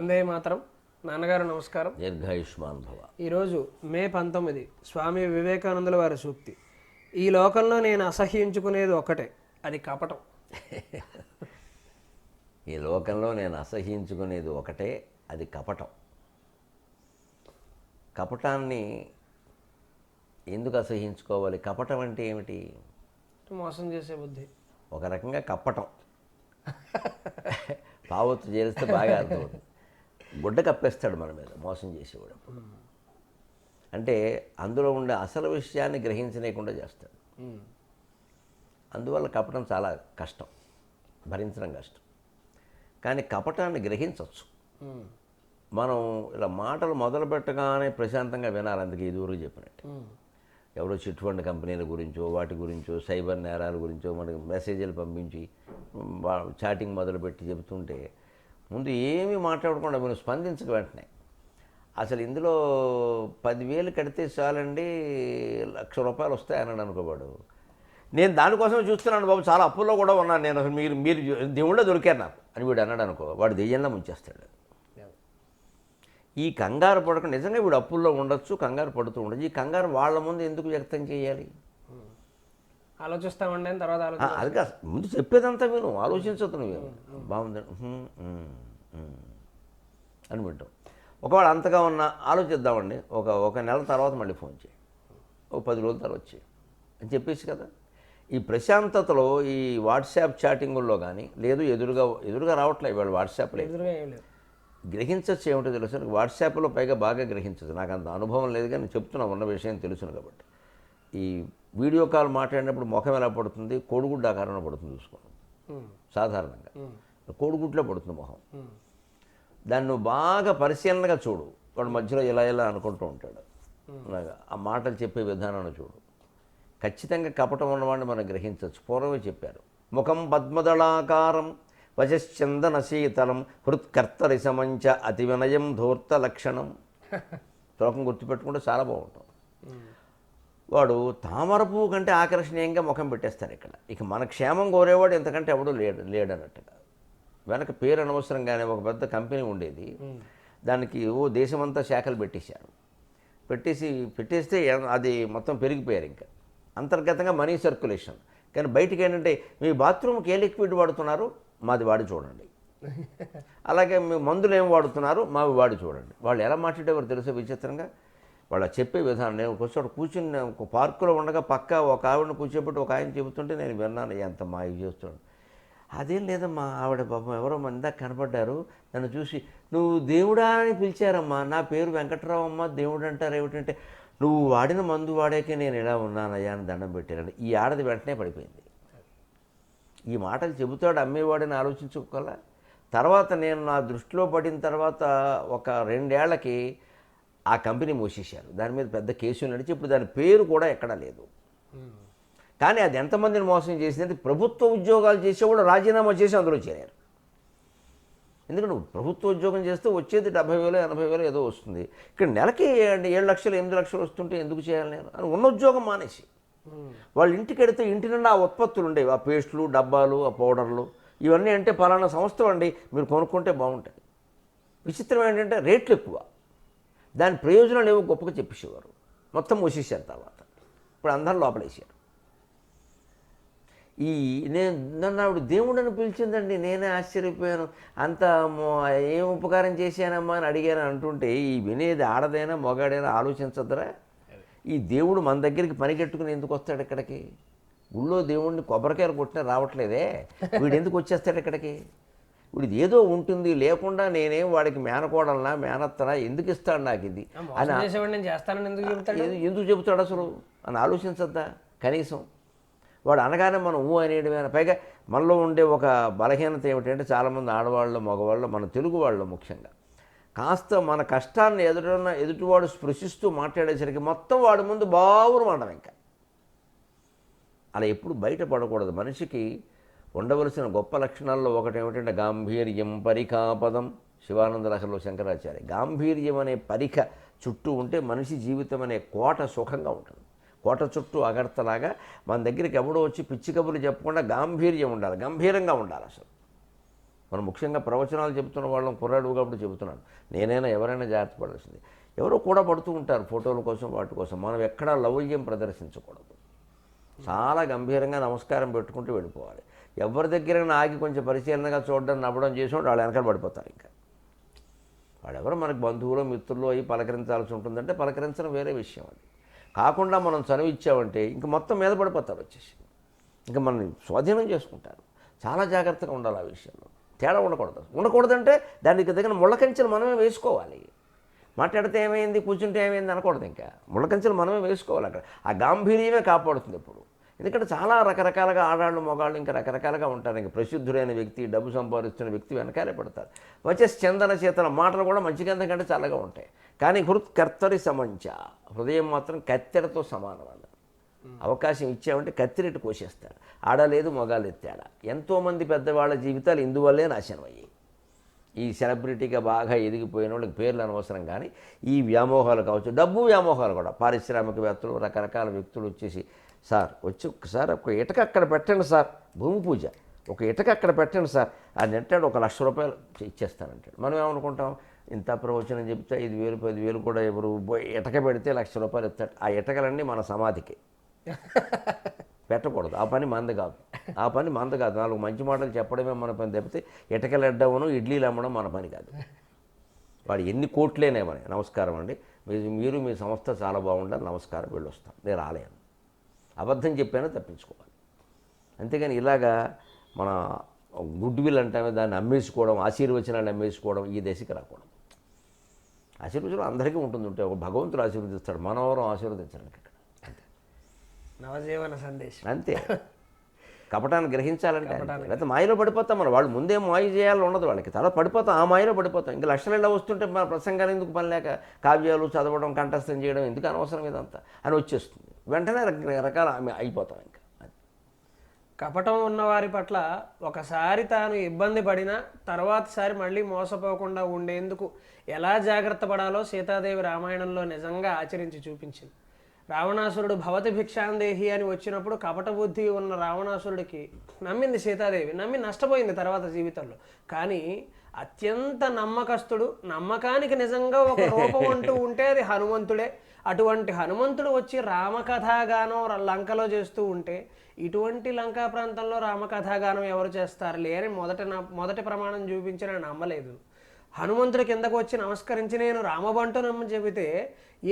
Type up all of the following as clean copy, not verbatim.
వందే మాత్రం. నాన్నగారు నమస్కారం. దీర్ఘాయుష్మాన్ భవ. ఈరోజు మే 19 స్వామి వివేకానందుల వారి సూక్తి. ఈ లోకంలో నేను అసహ్యించుకునేది ఒకటే, అది కపటం. ఈ లోకంలో నేను అసహ్యించుకునేది ఒకటే, అది కపటం. కపటాన్ని ఎందుకు అసహ్యించుకోవాలి? కపటం అంటే ఏమిటి? మోసం చేసే బుద్ధి. ఒక రకంగా కప్పటం. పావొత్తు చేరిస్తే బాగా అర్థమవుతుంది. గుడ్డ కప్పేస్తాడు మన మీద మోసం చేసేవాడు. అంటే అందులో ఉండే అసలు విషయాన్ని గ్రహించలేకుండా చేస్తాడు. అందువల్ల కపటం చాలా కష్టం, భరించడం కష్టం. కానీ కపటాన్ని గ్రహించవచ్చు. మనం ఇలా మాటలు మొదలు పెట్టగానే ప్రశాంతంగా వినాలి. అందుకే ఇదివరకు చెప్పినట్టు ఎవరో చిట్ ఫండ్ కంపెనీల గురించో వాటి గురించో సైబర్ నేరాల గురించో మనకి మెసేజ్లు పంపించి చాటింగ్ మొదలుపెట్టి చెబుతుంటే ముందు ఏమీ మాట్లాడకుండా మనం స్పందించక వెంటనే అసలు ఇందులో 10,000 కడితే చాలండి ₹1,00,000 వస్తాయన్నాడు అనుకోవాడు. నేను దానికోసమే చూస్తున్నాను బాబు, చాలా అప్పుల్లో కూడా ఉన్నాను నేను, అసలు మీరు దేవుళ్ళో దొరికారు నాకు అని వీడు అన్నాడు అనుకో, వాడు దెయ్యంలో ముంచేస్తాడు. ఈ కంగారు పడక నిజంగా వీడు అప్పుల్లో ఉండొచ్చు, కంగారు పడుతూ ఉండొచ్చు. ఈ కంగారు వాళ్ళ ముందు ఎందుకు వ్యక్తం చేయాలి? ఆలోచిస్తామండి తర్వాత అది కాదు, ముందు చెప్పేదంతా విను, ఆలోచించదు నువ్వు. బాగుంది అని వింటాం. ఒకవేళ అంతగా ఉన్నా ఆలోచిద్దామండి, ఒక నెల తర్వాత మళ్ళీ ఫోన్ చేయి, ఒక 10 రోజుల తర్వాత చేయి అని చెప్పేసి కదా. ఈ ప్రశాంతతలో ఈ వాట్సాప్ చాటింగుల్లో కానీ లేదు, ఎదురుగా రావట్లేదు ఇవాళ వాట్సాప్లో. గ్రహించచ్చు ఏమిటో తెలుసు. వాట్సాప్లో పైగా బాగా గ్రహించచ్చు. నాకు అంత అనుభవం లేదు కానీ చెప్తున్నా, ఉన్న విషయం తెలుసును కాబట్టి. ఈ వీడియో కాల్ మాట్లాడినప్పుడు ముఖం ఎలా పడుతుంది? కోడిగుడ్డు ఆకారంలో పడుతుంది చూసుకోండి. సాధారణంగా కోడిగుడ్లో పడుతుంది ముఖం. దాన్ని నువ్వు బాగా పరిశీలనగా చూడు. వాడు మధ్యలో ఇలా అనుకుంటూ ఉంటాడు. అలాగా ఆ మాటలు చెప్పే విధానాన్ని చూడు. ఖచ్చితంగా కపటం ఉన్నవాడిని మనం గ్రహించవచ్చు. పూర్వమే చెప్పారు, ముఖం పద్మదళాకారం వచశ్చందన శీతలం హృత్కర్తరిసమంచ అతి వినయం ధూర్త లక్షణం. శ్లోకం గుర్తుపెట్టుకుంటే చాలా బాగుంటుంది. వాడు తామర పువ్వు కంటే ఆకర్షణీయంగా ముఖం పెట్టేస్తారు ఇక్కడ. ఇక మన క్షేమం కోరేవాడు ఇంతకంటే ఎవడూ లేడన్నట్టుగా. వెనక పేరు అనవసరంగానే ఒక పెద్ద కంపెనీ ఉండేది, దానికి దేశమంతా శాఖలు పెట్టేస్తే అది మొత్తం పెరిగిపోయారు. ఇంకా అంతర్గతంగా మనీ సర్క్యులేషన్. కానీ బయటికి ఏంటంటే మీ బాత్రూమ్కి ఏ లిక్విడ్ వాడుతున్నారు, మాది వాడి చూడండి. అలాగే మీ మందులు ఏం వాడుతున్నారు, మావి వాడి చూడండి. వాళ్ళు ఎలా మాట్లాడేవారు తెలుసా విచిత్రంగా? వాళ్ళు చెప్పే విధానం. నేను కూర్చుని ఒక పార్కులో ఉండగా పక్క ఒక ఆవిడని కూర్చోబెట్టి ఒక ఆయన చెబుతుంటే నేను విన్నాను, ఎంత మా ఇవి చేస్తున్నాడు. అదేం లేదమ్మా, ఆవిడ పాపం ఎవరో ఇందాక కనపడ్డారు, నన్ను చూసి నువ్వు దేవుడా అని పిలిచారమ్మా, నా పేరు వెంకట్రావు అమ్మ, దేవుడు అంటారు ఏమిటంటే, నువ్వు వాడిన మందు వాడాకే నేను ఇలా ఉన్నానయ్యా అని దండం పెట్టాను. ఈ ఆడది వెంటనే పడిపోయింది. ఈ మాటలు చెబుతాడు అమ్మేవాడని ఆలోచించుకోవాలా. తర్వాత నేను నా దృష్టిలో పడిన తర్వాత ఒక 2 ఏళ్లకి ఆ కంపెనీ మూసేశారు. దాని మీద పెద్ద కేసులు నడిచి ఇప్పుడు దాని పేరు కూడా ఎక్కడా లేదు. కానీ అది ఎంతమందిని మోసం చేసింది? ప్రభుత్వ ఉద్యోగాలు చేసేవాళ్ళు రాజీనామా చేసి అందులో చేరారు. ఎందుకంటే ప్రభుత్వ ఉద్యోగం చేస్తే వచ్చేది 70,000 80,000 ఏదో వస్తుంది. ఇక్కడ నెలకి 7 లక్షలు 8 లక్షలు వస్తుంటే ఎందుకు చేయాలి నేను అని ఉన్న ఉద్యోగం మానేసి వాళ్ళ ఇంటికి వెడితే ఇంటి నుండి ఆ ఉత్పత్తులు ఉండేవి, ఆ పేస్టులు, డబ్బాలు, ఆ పౌడర్లు, ఇవన్నీ అంటే పలానా సంస్థ అండి మీరు కొనుక్కుంటే బాగుంటుంది. విచిత్రం ఏంటంటే రేట్లు ఎక్కువ, దాని ప్రయోజనాలు ఏవో గొప్పగా చెప్పేసేవారు. మొత్తం మూసేశారు. తర్వాత ఇప్పుడు అందరూ లోపలేసారు. నన్ను ఆవిడ దేవుడని పిలిచిందండి, నేనే ఆశ్చర్యపోయాను, అంత ఏం ఉపకారం చేశానమ్మా అని అడిగాను అంటుంటే, ఈ వినేది ఆడదైనా మొగాడైనా ఆలోచించద్దురా? ఈ దేవుడు మన దగ్గరికి పనికెట్టుకుని ఎందుకు వస్తాడు ఇక్కడికి? గుళ్ళో దేవుడిని కొబ్బరికాయలు కొట్టినా రావట్లేదే, వీడు ఎందుకు వచ్చేస్తాడు ఇక్కడికి? వీడిది ఏదో ఉంటుంది, లేకుండా నేనేం వాడికి మేనకోడలనా మేనత్తనా, ఎందుకు ఇస్తాడు నాకు ఇది అని ఎందుకు చెబుతాడు అసలు అని ఆలోచించద్దా కనీసం? వాడు అనగానే మనం అనేయడమే. పైగా మనలో ఉండే ఒక బలహీనత ఏమిటంటే, చాలామంది ఆడవాళ్ళు మగవాళ్ళు, మన తెలుగు వాళ్ళు ముఖ్యంగా, కాస్త మన కష్టాన్ని ఎదుటివాడు స్పృశిస్తూ మాట్లాడేసరికి మొత్తం వాడి ముందు బావురు మండం. ఇంకా అలా ఎప్పుడు బయటపడకూడదు. మనిషికి ఉండవలసిన గొప్ప లక్షణాల్లో ఒకటి ఏమిటంటే గాంభీర్యం పరికాపదం. శివానంద లహరిలో శంకరాచార్య, గాంభీర్యం అనే పరిక చుట్టూ ఉంటే మనిషి జీవితం అనే కోట సుఖంగా ఉంటుంది. కోట చుట్టూ అగర్తలాగా మన దగ్గరికి ఎవడో వచ్చి పిచ్చి కబుర్లు చెప్పకుండా గాంభీర్యం ఉండాలి, గంభీరంగా ఉండాలి. అసలు మనం ముఖ్యంగా ప్రవచనాలు చెబుతున్న వాళ్ళం కుర్రాడు కాబట్టి చెబుతున్నాను. నేనైనా ఎవరైనా జాగ్రత్త పడాల్సింది. ఎవరో కూడా పడుతూ ఉంటారు ఫోటోల కోసం వాటి కోసం. మనం ఎక్కడా లౌల్యం ప్రదర్శించకూడదు. చాలా గంభీరంగా నమస్కారం పెట్టుకుంటూ వెళ్ళిపోవాలి. ఎవరి దగ్గరైనా ఆగి కొంచెం పరిశీలనగా చూడడం నవ్వడం చేసినప్పుడు వాళ్ళు వెనకాల పడిపోతారు. ఇంకా వాళ్ళెవరో మనకు బంధువులు మిత్రులు అవి పలకరించాల్సి ఉంటుందంటే పలకరించడం వేరే విషయం. అది కాకుండా మనం చనువు ఇచ్చామంటే ఇంక మొత్తం మీద పడిపోతారు వచ్చేసి. ఇంకా మనం స్వాధీనం చేసుకుంటారు. చాలా జాగ్రత్తగా ఉండాలి ఆ విషయంలో. తేడా ఉండకూడదంటే దానికి తగిన ముళ్ళకంచెలు మనమే వేసుకోవాలి. మాట్లాడితే ఏమైంది, కూర్చుంటే ఏమైంది అనకూడదు. ఇంకా ముళ్ళకంచెలు మనమే వేసుకోవాలి. అక్కడ ఆ గాంభీర్యమే కాపాడుతుంది ఎప్పుడు. ఎందుకంటే చాలా రకరకాలుగా ఆడాళ్ళు మగాళ్ళు ఇంకా రకరకాలుగా ఉంటారు. ఇంకా ప్రసిద్ధుడైన వ్యక్తి, డబ్బు సంపాదిస్తున్న వ్యక్తి వెనకాలే పడతారు. వచ్చే చందన చేతన మాటలు కూడా మంచిగా కంటే చల్లగా ఉంటాయి. కానీ కర్తరి సమంచ, హృదయం మాత్రం కత్తెరతో సమానం అన్న. అవకాశం ఇచ్చామంటే కత్తిరెట్టు కోసేస్తాడు. ఆడలేదు మగాలేదు తేడా. ఎంతోమంది పెద్దవాళ్ళ జీవితాలు ఇందువల్లే నాశనం అయ్యాయి. ఈ సెలబ్రిటీగా బాగా ఎదిగిపోయిన వాళ్ళకి పేర్లు అనవసరం, కానీ ఈ వ్యామోహాలు కావచ్చు, డబ్బు వ్యామోహాలు కూడా. పారిశ్రామికవేత్తలు, రకరకాల వ్యక్తులు వచ్చేసి, సార్ వచ్చి ఒకసారి ఒక ఇటక అక్కడ పెట్టండి సార్, భూమి పూజ, ఒక ఇటక అక్కడ పెట్టండి సార్ అని అంటాడు. 1,00,000 రూపాయలు ఇచ్చేస్తానంటాడు. మనం ఏమనుకుంటాం, ఇంత ప్రవచనం చెప్తే 5,000 10,000 కూడా ఎవరు ఇటక పెడితే 1,00,000 రూపాయలు ఇస్తాడు. ఆ ఇటకలన్నీ మన సమాధికి పెట్టకూడదు. ఆ పని మంద కాదు. 4 మంచి మాటలు చెప్పడమే మన పని తప్పితే ఇటకలు ఎడ్డవను ఇడ్లీలు అమ్మడం మన పని కాదు. వాడు ఎన్ని కోట్లేనేమని, నమస్కారం అండి, మీరు మీ సంస్థ చాలా బాగుండాలి, నమస్కారం, వెళ్ళొస్తాం, నేను రాలేను. అబద్ధం చెప్పానో తప్పించుకోవాలి. అంతేగాని ఇలాగా మన గుడ్ విల్ అంటామే దాన్ని అమ్మేసుకోవడం, ఆశీర్వచనాన్ని అమ్మేసుకోవడం, ఈ దశకి రాకూడదు. ఆశీర్వచనం అందరికీ ఉంటుంటే ఒక భగవంతుడు ఆశీర్వదిస్తాడు, మనవరం ఆశీర్వదించడానికి ఇక్కడ. అంతే నవజీవన సందేశం. అంతే. కపటాన్ని గ్రహించాలంటే లేకపోతే మాయలో పడిపోతాం. మనం వాళ్ళు ముందే మాయ చేయాలని ఉండదు వాళ్ళకి, తర్వాత పడిపోతాం, ఆ మాయలో పడిపోతాం. ఇంకా లక్షలలో వస్తుంటే మన ప్రసంగాలు ఎందుకు పని లేక, కావ్యాలు చదవడం, కంఠస్థం చేయడం ఎందుకు అనవసరం ఇదంతా అని వచ్చేస్తుంది. వెంటనే రకరకాల అయిపోతాం. ఇంకా కపటం ఉన్నవారి పట్ల ఒకసారి తాను ఇబ్బంది పడినా తర్వాతసారి మళ్ళీ మోసపోకుండా ఉండేందుకు ఎలా జాగ్రత్త పడాలో సీతాదేవి రామాయణంలో నిజంగా ఆచరించి చూపించింది. రావణాసురుడు భవతి భిక్షాందేహి అని వచ్చినప్పుడు కపట బుద్ధి ఉన్న రావణాసురుడికి నమ్మింది సీతాదేవి, నమ్మి నష్టపోయింది తర్వాత జీవితంలో. కానీ అత్యంత నమ్మకస్తుడు, నమ్మకానికి నిజంగా ఒక రూపం అంటూ ఉంటే అది హనుమంతుడే. అటువంటి హనుమంతుడు వచ్చి రామకథాగానం లంకలో చేస్తూ ఉంటే ఇటువంటి లంకా ప్రాంతంలో రామకథాగానం ఎవరు చేస్తారులే అని మొదటి ప్రమాణం చూపించిన నమ్మలేదు. హనుమంతుడి కిందకు వచ్చి నమస్కరించి నేను రామబంటు నమ్మని చెబితే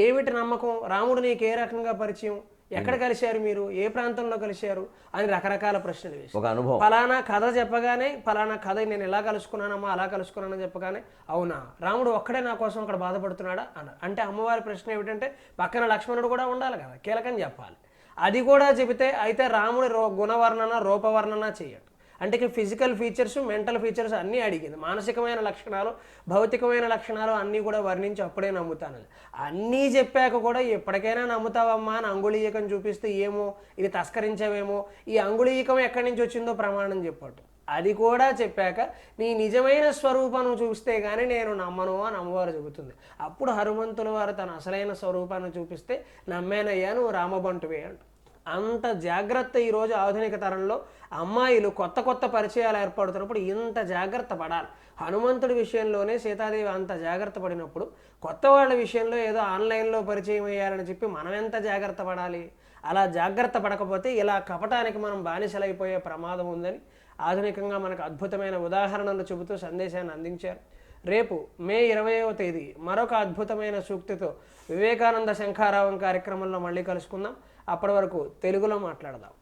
ఏమిటి నమ్మకం, రాముడు నీకు ఏ రకంగా పరిచయం, ఎక్కడ కలిశారు, మీరు ఏ ప్రాంతంలో కలిశారు అని రకరకాల ప్రశ్నలు వేసి ఒక అనుభవం. ఫలానా కథ చెప్పగానే ఫలానా కథ నేను ఎలా కలుసుకున్నానమ్మా అలా కలుసుకున్నానని చెప్పగానే అవునా రాముడు ఒక్కడే నా కోసం అక్కడ బాధపడుతున్నాడా అన్న. అంటే అమ్మవారి ప్రశ్న ఏమిటంటే పక్కన లక్ష్మణుడు కూడా ఉండాలి కదా, కీలకం చెప్పాలి. అది కూడా చెబితే అయితే రాముడి గుణవర్ణన రూపవర్ణన చేయడు. అంటే ఫిజికల్ ఫీచర్స్, మెంటల్ ఫీచర్స్ అన్నీ అడిగింది. మానసికమైన లక్షణాలు, భౌతికమైన లక్షణాలు అన్నీ కూడా వర్ణించి అప్పుడే నమ్ముతాను. అన్నీ చెప్పాక కూడా ఎప్పటికైనా నమ్ముతావమ్మా అని అంగుళీయకం చూపిస్తే ఏమో ఇది తస్కరించావేమో, ఈ అంగుళీయకం ఎక్కడి నుంచి వచ్చిందో ప్రమాణం చెప్పట్టు. అది కూడా చెప్పాక నీ నిజమైన స్వరూపాన్ని చూపిస్తే కానీ నేను నమ్మను అని అమ్మవారు చెబుతుంది. అప్పుడు హనుమంతుల వారు తన అసలైన స్వరూపాన్ని చూపిస్తే నమ్మేనయ్యా నువ్వు రామబంటువే అంట. అంత జాగ్రత్త ఈరోజు ఆధునిక తరంలో అమ్మాయిలు కొత్త కొత్త పరిచయాలు ఏర్పడుతున్నప్పుడు ఇంత జాగ్రత్త పడాలి. హనుమంతుడి విషయంలోనే సీతాదేవి అంత జాగ్రత్త పడినప్పుడు కొత్త వాళ్ళ విషయంలో ఏదో ఆన్లైన్లో పరిచయం అయ్యారని చెప్పి మనం ఎంత జాగ్రత్త పడాలి? అలా జాగ్రత్త పడకపోతే ఇలా కపటానికి మనం బానిసలైపోయే ప్రమాదం ఉందని ఆధునికంగా మనకు అద్భుతమైన ఉదాహరణలు చెబుతూ సందేశాన్ని అందించారు. రేపు మే 20వ తేదీ మరొక అద్భుతమైన సూక్తితో వివేకానంద శంఖారావం కార్యక్రమంలో మళ్ళీ కలుసుకుందాం. అప్పటి వరకు తెలుగులో మాట్లాడదాం.